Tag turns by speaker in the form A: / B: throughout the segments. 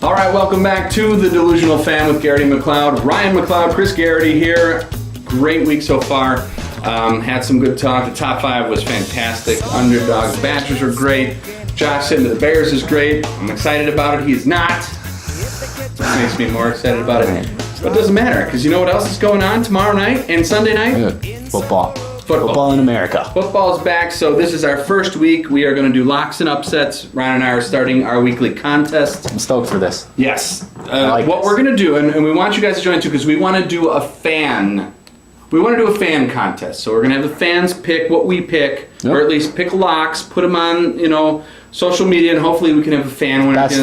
A: All right, welcome back to the Delusional Fan with Geraghty and McCloud. Ryan McCloud, Chris Geraghty here. Great week so far. Had some good talk. The top 5 was fantastic. Underdogs, Bachelors were great. Josh said the Bears is great. I'm excited about it. He's not. This makes me more excited about it. But it doesn't matter, because you know what else is going on tomorrow night and Sunday night?
B: Football. Football in America.
A: Football's back, so this is our first week. We are going to do locks and upsets. Ryan and I are starting our weekly contest.
B: I'm stoked for this.
A: Yes. What we're going to do, and we want you guys to join too, because we want to do a fan. We want to do a fan contest. So we're going to have the fans pick what we pick, or at least pick locks, put them on, social media, and hopefully we can have a fan winner.
B: That's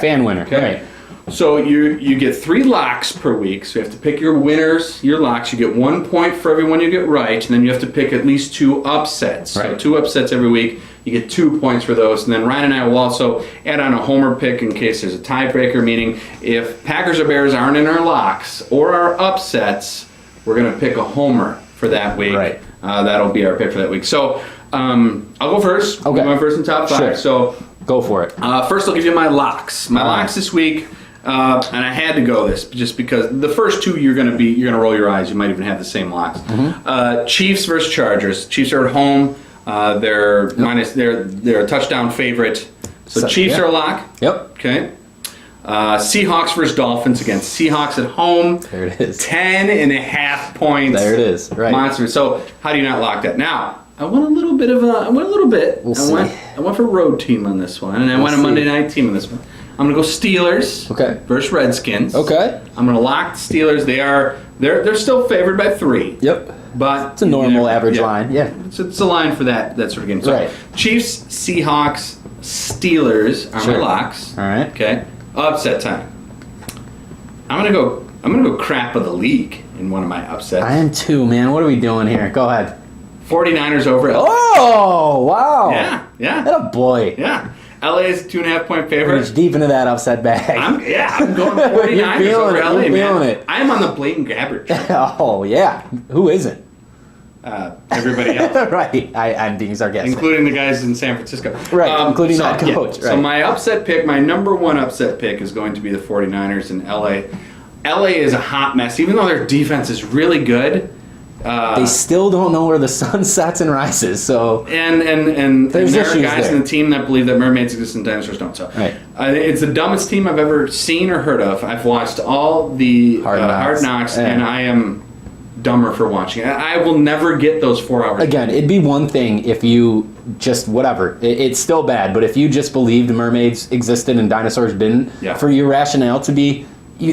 B: fan winner.
A: Okay.
B: Right.
A: So you get 3 locks per week. So you have to pick your winners, your locks. You get 1 point for every one you get right, and then you have to pick at least 2 upsets.
B: Right.
A: So 2 upsets every week. You get 2 points for those, and then Ryan and I will also add on a homer pick in case there's a tiebreaker. Meaning, if Packers or Bears aren't in our locks or our upsets, we're going to pick a homer for that week.
B: Right.
A: That'll be our pick for that week. So I'll go first.
B: Okay.
A: I'm going first in top 5.
B: Sure.
A: So
B: go for it.
A: First, I'll give you my locks. My locks this week. And I had to go this just because the first 2 you're gonna roll your eyes. You might even have the same locks. Chiefs versus Chargers. Chiefs are at home. They're a touchdown favorite. So Chiefs are a lock.
B: Yep.
A: Okay. Seahawks versus Dolphins. Again, Seahawks at home.
B: There it is.
A: 10.5 points.
B: There it is. Right.
A: Monster. So how do you not lock that? Now, I went a little bit.
B: We'll see.
A: I went for road team on this one, and I went a Monday night team on this one. I'm gonna go Steelers versus Redskins.
B: Okay.
A: I'm gonna lock the Steelers. They're still favored by 3.
B: Yep.
A: But
B: it's a normal average line. Yeah.
A: It's a line for that sort of game. So
B: right.
A: Chiefs, Seahawks, Steelers are my locks.
B: All right.
A: Okay. Upset time. I'm gonna go crap of the league in one of my upsets.
B: I am too, man. What are we doing here? Go ahead.
A: 49ers over LA.
B: Oh, wow.
A: Yeah.
B: That a boy.
A: Yeah. LA is 2.5 point favorite.
B: Reach deep into that upset bag.
A: I'm going 49ers over LA, man.
B: Feeling it.
A: I am on the blatant grabber train.
B: Oh, yeah. Who isn't?
A: Everybody else.
B: Right. I'm being sarcastic.
A: Including the guys in San Francisco.
B: Right, including that coach.
A: Yeah.
B: Right.
A: So my upset pick, my number 1 upset pick is going to be the 49ers in LA. LA is a hot mess. Even though their defense is really good,
B: they still don't know where the sun sets and rises. So
A: and there are guys in the team that believe that mermaids exist and dinosaurs don't. So
B: right.
A: It's the dumbest team I've ever seen or heard of. I've watched all the Hard Knocks, and I am dumber for watching it. I will never get those 4 hours.
B: Again, it'd be one thing if you just whatever. It's still bad, but if you just believed mermaids existed and dinosaurs didn't, for your rationale to be,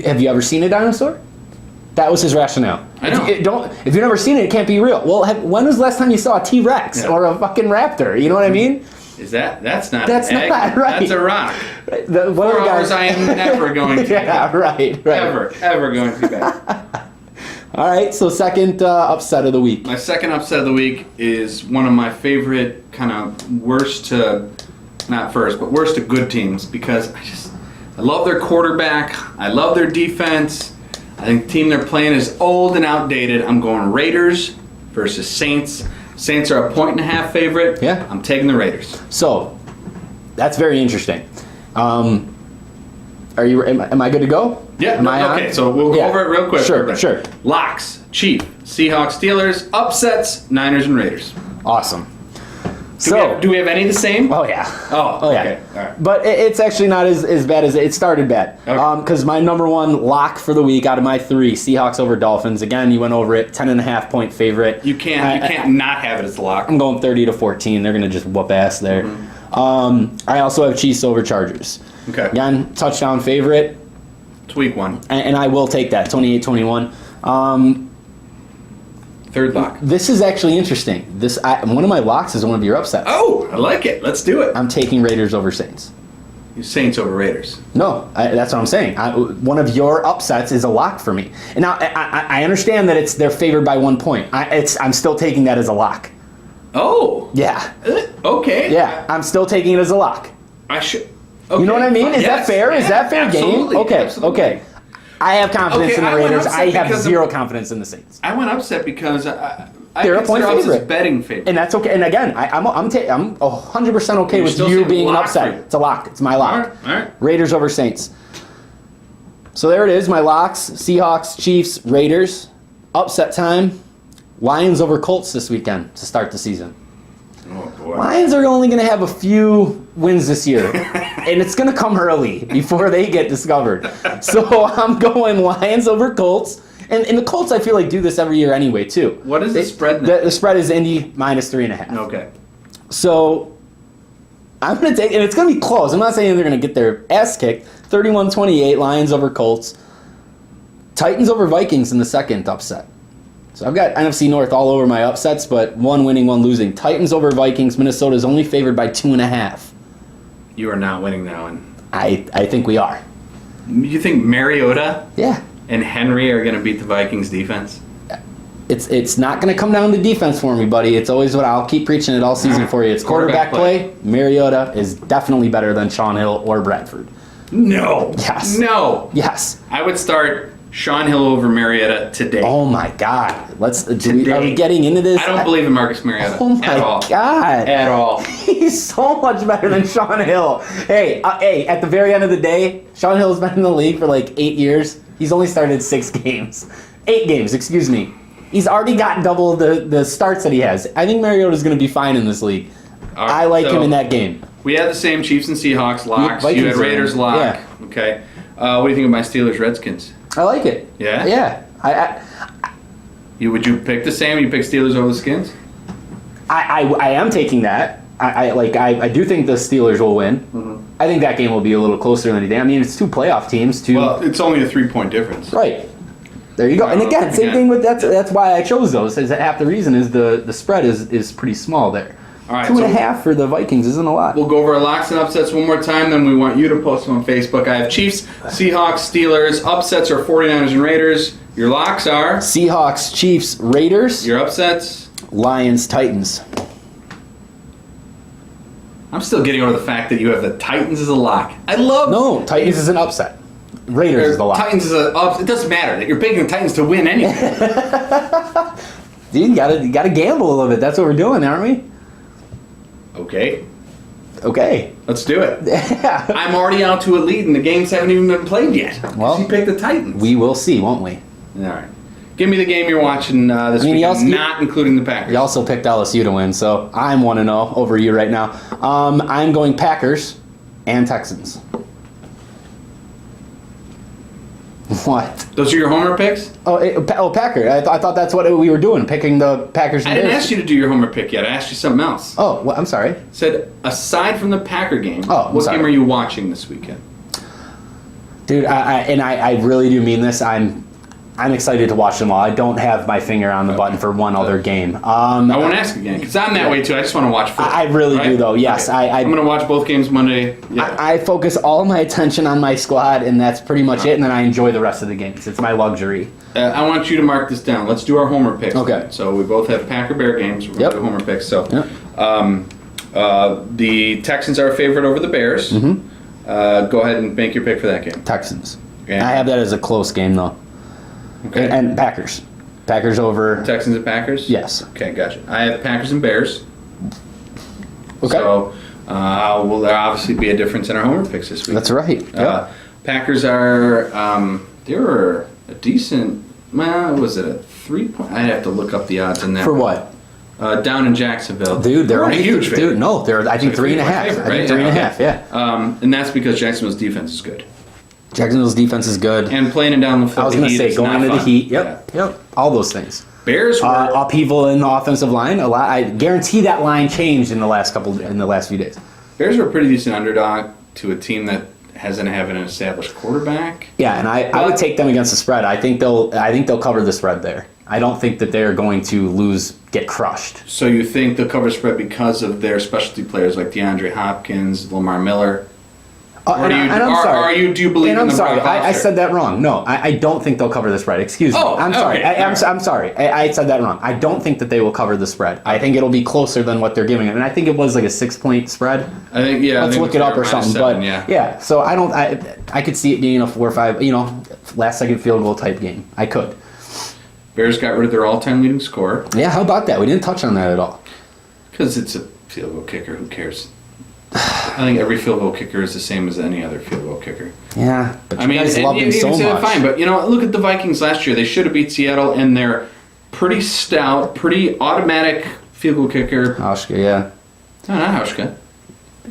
B: have you ever seen a dinosaur? That was his rationale.
A: I know.
B: If you've never seen it, it can't be real. Well, when was the last time you saw a T-Rex or a fucking raptor? You know what I mean?
A: That's not
B: That's
A: an egg.
B: not right.
A: That's a rock.
B: Right.
A: 4 hours I am never going to.
B: Yeah, right.
A: Ever going to be back.
B: All right, so second upset of the week.
A: My second upset of the week is one of my favorite kind of worst to good teams, because I love their quarterback. I love their defense. I think the team they're playing is old and outdated. I'm going Raiders versus Saints. Saints are a 1.5 favorite.
B: Yeah.
A: I'm taking the Raiders.
B: So, that's very interesting. Am I good to go?
A: Yeah. Okay, so we'll go over it real quick.
B: Sure.
A: Locks, Chiefs, Seahawks, Steelers. Upsets, Niners and Raiders.
B: Awesome.
A: Do we have any the same?
B: Oh, yeah.
A: Oh, yeah.
B: Okay.
A: All right.
B: But it's actually not as bad as it started bad.
A: Okay.
B: Because my number 1 lock for the week out of my 3, Seahawks over Dolphins. Again, you went over it, 10.5 point favorite.
A: You can't not have it as a lock.
B: I'm going 30-14. They're going to just whoop ass there. Mm-hmm. I also have Chiefs over Chargers.
A: Okay.
B: Again, touchdown favorite.
A: It's week 1.
B: And I will take that, 28-21.
A: Third lock.
B: This is actually interesting. One of my locks is one of your upsets.
A: Oh, I like it. Let's do it.
B: I'm taking Raiders over Saints.
A: Saints over Raiders.
B: No, that's what I'm saying. One of your upsets is a lock for me. And now I understand that they're favored by 1 point. I'm still taking that as a lock.
A: Oh.
B: Yeah.
A: Okay.
B: Yeah, I'm still taking it as a lock.
A: I should. Okay.
B: You know what I mean? Is that fair?
A: Yeah,
B: is that fair
A: absolutely,
B: game? Okay.
A: Absolutely.
B: Okay. I have confidence in the Raiders. I have zero
A: of,
B: confidence in the Saints.
A: I went upset because I
B: they're a point
A: upsets
B: favorite.
A: Betting favorite.
B: And that's okay. And again, I'm 100% okay with you being an upset. It's a lock. It's my lock.
A: All right.
B: Raiders over Saints. So there it is, my locks. Seahawks, Chiefs, Raiders. Upset time. Lions over Colts this weekend to start the season.
A: Oh, boy.
B: Lions are only going to have a few wins this year. And it's going to come early before they get discovered. So I'm going Lions over Colts. And the Colts, I feel like, do this every year anyway, too.
A: What is the spread now?
B: The spread is Indy minus 3.5.
A: Okay.
B: So I'm going to take, and it's going to be close. I'm not saying they're going to get their ass kicked. 31-28, Lions over Colts. Titans over Vikings in the second upset. So I've got NFC North all over my upsets, but one winning, one losing. Titans over Vikings. Minnesota is only favored by 2.5.
A: You are not winning that one.
B: I think we are.
A: You think Mariota
B: Yeah.
A: and Henry are going to beat the Vikings defense?
B: It's not going to come down to defense for me, buddy. It's always what I'll keep preaching it all season for you. It's quarterback play. Mariota is definitely better than Sean Hill or Bradford.
A: No.
B: Yes.
A: No.
B: Yes.
A: I would start Sean Hill over Mariota today.
B: Oh my God. Are we getting into this?
A: I don't believe in Marcus Mariota
B: Oh my
A: at all.
B: God.
A: At all.
B: He's so much better than Sean Hill. Hey, at the very end of the day, Sean Hill's been in the league for like 8 years. He's only started 6 games. 8 games, excuse me. He's already got double the starts that he has. I think Mariota's going to be fine in this league.
A: Right,
B: I like him in that game.
A: We had the same Chiefs and Seahawks locks.
B: Vikings
A: You had Raiders lock.
B: Yeah.
A: Okay. What do you think of my Steelers Redskins?
B: I like it.
A: Yeah?
B: Yeah.
A: Would you pick the same? You pick Steelers over the Skins?
B: I am taking that. I do think the Steelers will win. Mm-hmm. I think that game will be a little closer than anything. I mean, it's 2 playoff teams.
A: Well, it's only a 3-point difference.
B: Right. There you go. And again, same thing with that's why I chose those. Is that half the reason is the spread is pretty small there.
A: All right,
B: 2.5 for the Vikings isn't a lot.
A: We'll go over our locks and upsets one more time, then we want you to post them on Facebook. I have Chiefs, Seahawks, Steelers. Upsets are 49ers and Raiders. Your locks are?
B: Seahawks, Chiefs, Raiders.
A: Your upsets?
B: Lions, Titans.
A: I'm still getting over the fact that you have the Titans as a lock. I love...
B: No, Titans is an upset. Raiders is the lock.
A: Titans is a... It doesn't matter. You're picking the Titans to win anyway.
B: Dude, you gotta gamble a little bit. That's what we're doing, aren't we? Okay.
A: Let's do it.
B: Yeah.
A: I'm already out to a lead, and the games haven't even been played yet.
B: Well,
A: you picked the Titans.
B: We will see, won't we?
A: All right. Give me the game you're watching this weekend, not including the Packers.
B: You also picked LSU to win, so I'm 1-0 over you right now. I'm going Packers and Texans. What?
A: Those are your homer picks?
B: Packer. I thought that's what we were doing, picking the Packers and
A: I didn't
B: Bears.
A: ask you to do your homer pick yet. I asked you something else.
B: Oh, well, I'm sorry.
A: Said, aside from the Packer game,
B: what
A: game are you watching this weekend?
B: Dude, I really do mean this. I'm excited to watch them all. I don't have my finger on the button for one other game.
A: I won't ask again, because I'm that way too. I just want to watch football.
B: I really do, though. Yes.
A: Okay. I'm going to watch both games Monday. Yeah.
B: I focus all my attention on my squad, and that's pretty much it, and then I enjoy the rest of the games. It's my luxury.
A: I want you to mark this down. Let's do our homer picks.
B: Okay.
A: So we both have Packer-Bear games. We're going to do homer picks. So the Texans are a favorite over the Bears.
B: Mm-hmm.
A: Go ahead and make your pick for that game.
B: Texans.
A: Okay.
B: I have that as a close game, though.
A: Okay.
B: And Packers. Packers over...
A: Texans and Packers?
B: Yes.
A: Okay, gotcha. I have the Packers and Bears.
B: Okay.
A: So, will there obviously be a difference in our homer picks this week?
B: That's right. Yep.
A: Packers are... they were a decent... Well, was it a 3-point? I'd have to look up the odds in that.
B: For what?
A: Down in Jacksonville.
B: Dude, they're
A: only a huge favorite.
B: Dude, no, they're, I think, 3.5. I think 3.5, yeah.
A: And that's because Jacksonville's defense is good.
B: Jacksonville's defense is good.
A: And playing it down the field.
B: I was going to say, going into the heat. Yep.
A: Yeah.
B: Yep. All those things.
A: Bears were
B: upheaval in the offensive line. A lot. I guarantee that line changed in the last few days.
A: Bears were a pretty decent underdog to a team that doesn't have an established quarterback.
B: Yeah, and I would take them against the spread. I think they'll cover the spread there. I don't think that they're going to get crushed.
A: So you think they'll cover spread because of their specialty players like DeAndre Hopkins, Lamar Miller? Or do you believe in the
B: sorry, I said that wrong. No, I don't think they'll cover the spread. Excuse me. I'm sorry.
A: Okay.
B: I'm sorry. I said that wrong. I don't think that they will cover the spread. I think it'll be closer than what they're giving. And I think it was like a 6-point spread.
A: I think, yeah.
B: Let's look it up or something.
A: 7,
B: but yeah. So I could see it being a 4 or 5, last second field goal type game. I could.
A: Bears got rid of their all-time leading scorer.
B: Yeah, how about that? We didn't touch on that at all.
A: Because it's a field goal kicker. Who cares? I think every field goal kicker is the same as any other field goal kicker.
B: Yeah, but you guys love him so much.
A: Fine, but look at the Vikings last year. They should have beat Seattle, and they're pretty stout, pretty automatic field goal kicker.
B: Hauschka, yeah.
A: No, not Hauschka.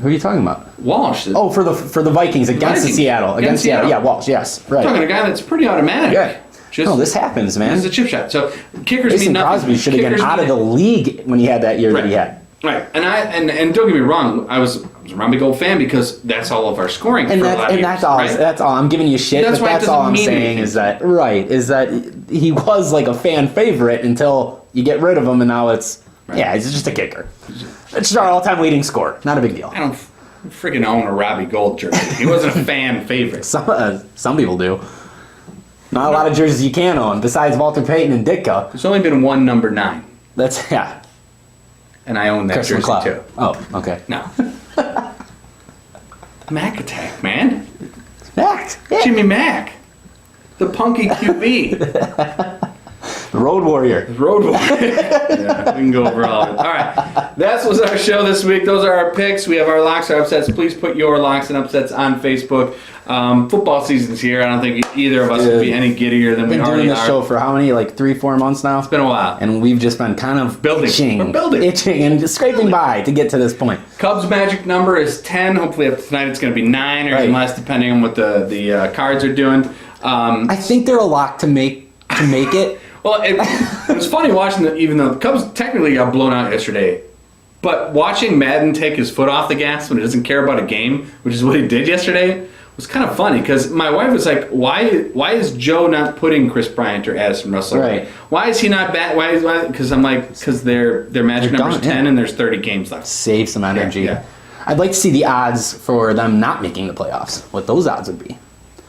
B: Who are you talking about?
A: Walsh.
B: Oh, for the Vikings against Seattle. Against Seattle. Yeah, Walsh, yes. Right.
A: I'm talking a guy that's pretty automatic.
B: Yeah. This happens, man.
A: It's a chip shot. So kickers
B: Mason
A: mean nothing.
B: Crosby should have been out of the league when he had that year that he had.
A: Right, and don't get me wrong, I was a Robbie Gold fan because that's all of our scoring
B: and
A: for a lot of years.
B: That's all. Right? That's all. I'm giving you shit, but that's all I'm saying is that he was like a fan favorite until you get rid of him, and now it's he's just a kicker. It's just our all-time leading scorer. Not a big deal.
A: I don't freaking own a Robbie Gold jersey. He wasn't a fan favorite.
B: Some people do. Not a lot of jerseys you can own besides Walter Payton and Ditka.
A: There's only been one number 9.
B: That's
A: And I own that
B: Chris
A: jersey
B: McCloud.
A: too.
B: Oh, okay.
A: No. Mac Attack, man.
B: Mac. Yeah.
A: Jimmy Mac. The punky QB.
B: The Road Warrior.
A: Road Warrior. Yeah, we can go over all of it. All right. That was our show this week. Those are our picks. We have our locks, our upsets. Please put your locks and upsets on Facebook. Football season's here. I don't think either of us would be any giddier than we already are.
B: We've been doing this show for how many? Like 3-4 months now?
A: It's been a while.
B: And we've just been kind of itching and just scraping by to get to this point. Cubs'
A: magic number is 10. Hopefully after tonight it's going to be 9 or even less depending on what the cards are doing.
B: I think they're a lock to make it.
A: Well, it was funny watching even though the Cubs technically got blown out yesterday. But watching Madden take his foot off the gas when he doesn't care about a game, which is what he did yesterday, was kind of funny because my wife was like, "Why is Joe not putting Chris Bryant or Addison Russell?
B: Right.
A: Why is he not bat? Why? Because I'm like, because their magic number is 10 and there's 30 games left.
B: Save some energy.
A: Yeah.
B: I'd like to see the odds for them not making the playoffs. What those odds would be.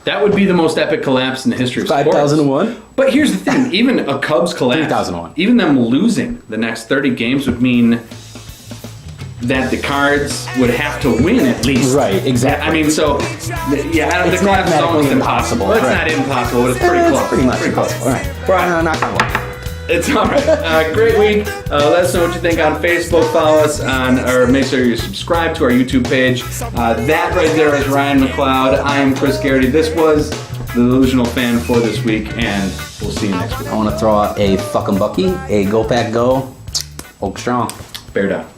A: That would be the most epic collapse in the history of sports.
B: 5,001.
A: But here's the thing: even a Cubs collapse,
B: 3,001.
A: Even them losing the next 30 games would mean that the Cards would have to win at least.
B: Right, exactly.
A: I mean, so, yeah, the collapse is almost impossible. Well, it's not impossible, but it's pretty close.
B: It's pretty much close. All right.
A: Brian,
B: not gonna lie.
A: It's all right. Great week. Let us know what you think on Facebook. Follow us or make sure you subscribe to our YouTube page. That right there is Ryan McCloud. I am Chris Geraghty. This was the Delusional Fan for this week, and we'll see you next week.
B: I want to throw out a fucking Bucky, a Go Pack Go, Oak Strong.
A: Bear down.